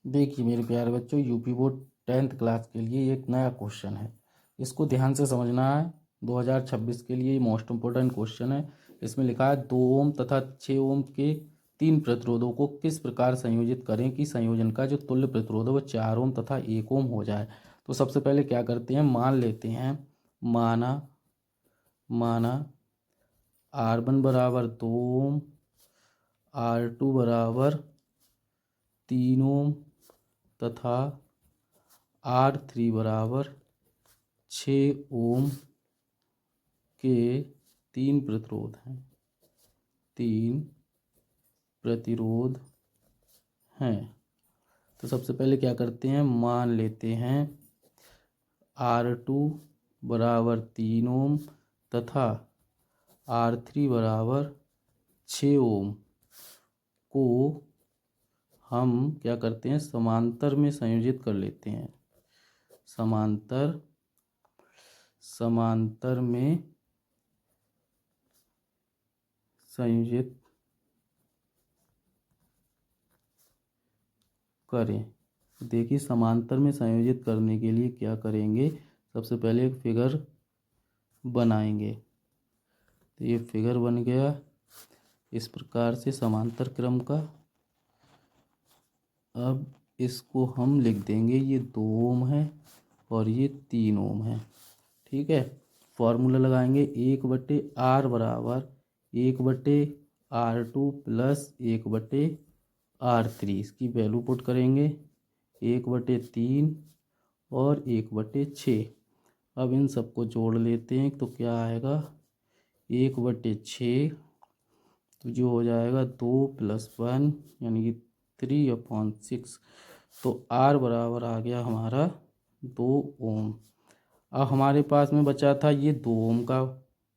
देखिए मेरे प्यारे बच्चों, यूपी बोर्ड 10th क्लास के लिए एक नया क्वेश्चन है। इसको ध्यान से समझना है। 2026 के लिए मोस्ट इम्पोर्टेंट क्वेश्चन है। इसमें लिखा है 2 ओम तथा 6 ओम के 3 प्रतिरोधों को किस प्रकार संयोजित करें कि संयोजन का जो तुल्य प्रतिरोध है वो 4 ओम तथा 1 ओम हो जाए। तो सबसे पहले क्या करते हैं, मान लेते हैं, माना R1 बराबर 2 ओम, R2 बराबर 3 ओम तथा R3 बराबर 6 ओम के 3 प्रतिरोध हैं, 3 प्रतिरोध हैं। तो सबसे पहले क्या करते हैं, मान लेते हैं R2 बराबर 3 ओम तथा R3 बराबर 6 ओम को हम क्या करते हैं, समांतर में संयोजित कर लेते हैं। समांतर में संयोजित करें। देखिए समांतर में संयोजित करने के लिए क्या करेंगे, सबसे पहले एक फिगर बनाएंगे। तो ये फिगर बन गया इस प्रकार से समांतर क्रम का। अब इसको हम लिख देंगे, ये 2 ओम है और ये 3 ओम है। ठीक है, फॉर्मूला लगाएंगे 1/R बराबर 1/R2 प्लस 1/R3। इसकी वैल्यू पुट करेंगे 1/3 और 1/6। अब इन सबको जोड़ लेते हैं तो क्या आएगा, 1/6 तो जो हो जाएगा 2 + 1 यानी कि 3/6। तो R बराबर आ गया हमारा 2 ओम। अब हमारे पास में बचा था ये 2 ओम का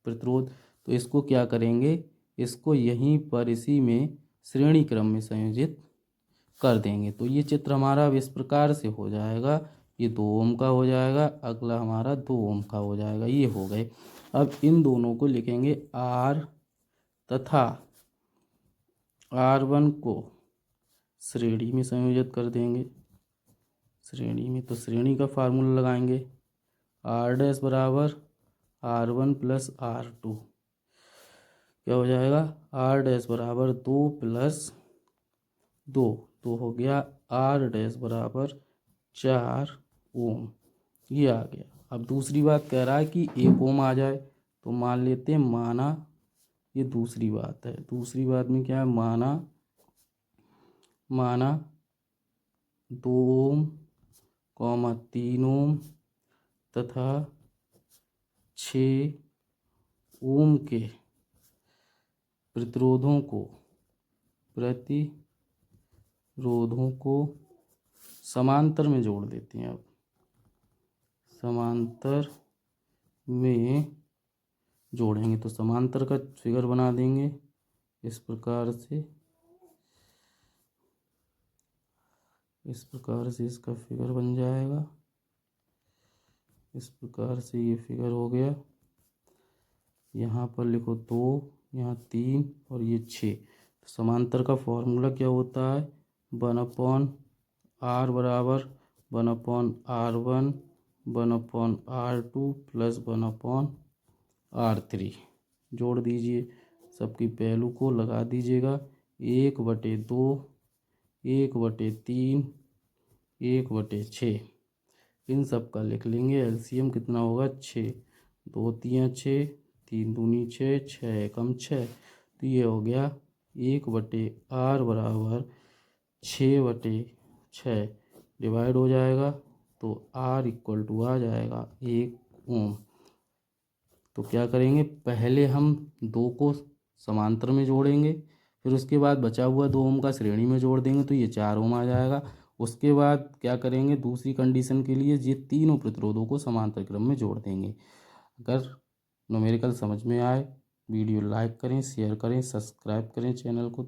प्रतिरोध। तो इसको क्या करेंगे, इसको यहीं पर इसी में श्रेणी क्रम में संयोजित कर देंगे। तो ये चित्र हमारा अब इस प्रकार से हो जाएगा, ये 2 ओम का हो जाएगा, अगला हमारा 2 ओम का हो जाएगा। ये हो गए। अब इन दोनों को लिखेंगे R तथा R1 को श्रेणी में संयोजित कर देंगे। श्रेणी में तो श्रेणी का फार्मूला लगाएंगे, R' बराबर R1 प्लस R2। क्या हो जाएगा, R' बराबर 2 + 2 तो हो गया R' बराबर 4 ओम। ये आ गया। अब दूसरी बात कह रहा है कि 1 ओम आ जाए। तो मान लेते हैं, माना ये दूसरी बात है। दूसरी बात में क्या है, माना 2 ओम, 3 ओम तथा 6 ओम के प्रतिरोधों को समांतर में जोड़ देते हैं। अब समांतर में जोड़ेंगे तो समांतर का फिगर बना देंगे इस प्रकार से। इसका फिगर बन जाएगा। इस प्रकार से ये फिगर हो गया। यहाँ पर लिखो 2, यहाँ 3 और ये 6। तो समांतर का फॉर्मूला क्या होता है, 1/R बराबर 1/R1 1/R2 प्लस 1/R3। जोड़ दीजिए, सबकी वैल्यू को लगा दीजिएगा। 1/2, 1/3, 1/6। इन सब का लिख लेंगे। एलसीएम कितना होगा, 6। 2 × 6, 3 दूनी 6, 6 एकम 6। तो ये हो गया 1/R बराबर 6/6 डिवाइड हो जाएगा। तो R = आ जाएगा 1 ओम। तो क्या करेंगे, पहले हम 2 को समांतर में जोड़ेंगे, फिर उसके बाद बचा हुआ 2 ओम का श्रेणी में जोड़ देंगे तो ये 4 ओम आ जाएगा। उसके बाद क्या करेंगे, दूसरी कंडीशन के लिए ये तीनों प्रतिरोधों को समांतर क्रम में जोड़ देंगे। अगर न्यूमेरिकल समझ में आए, वीडियो लाइक करें, शेयर करें, सब्सक्राइब करें चैनल को।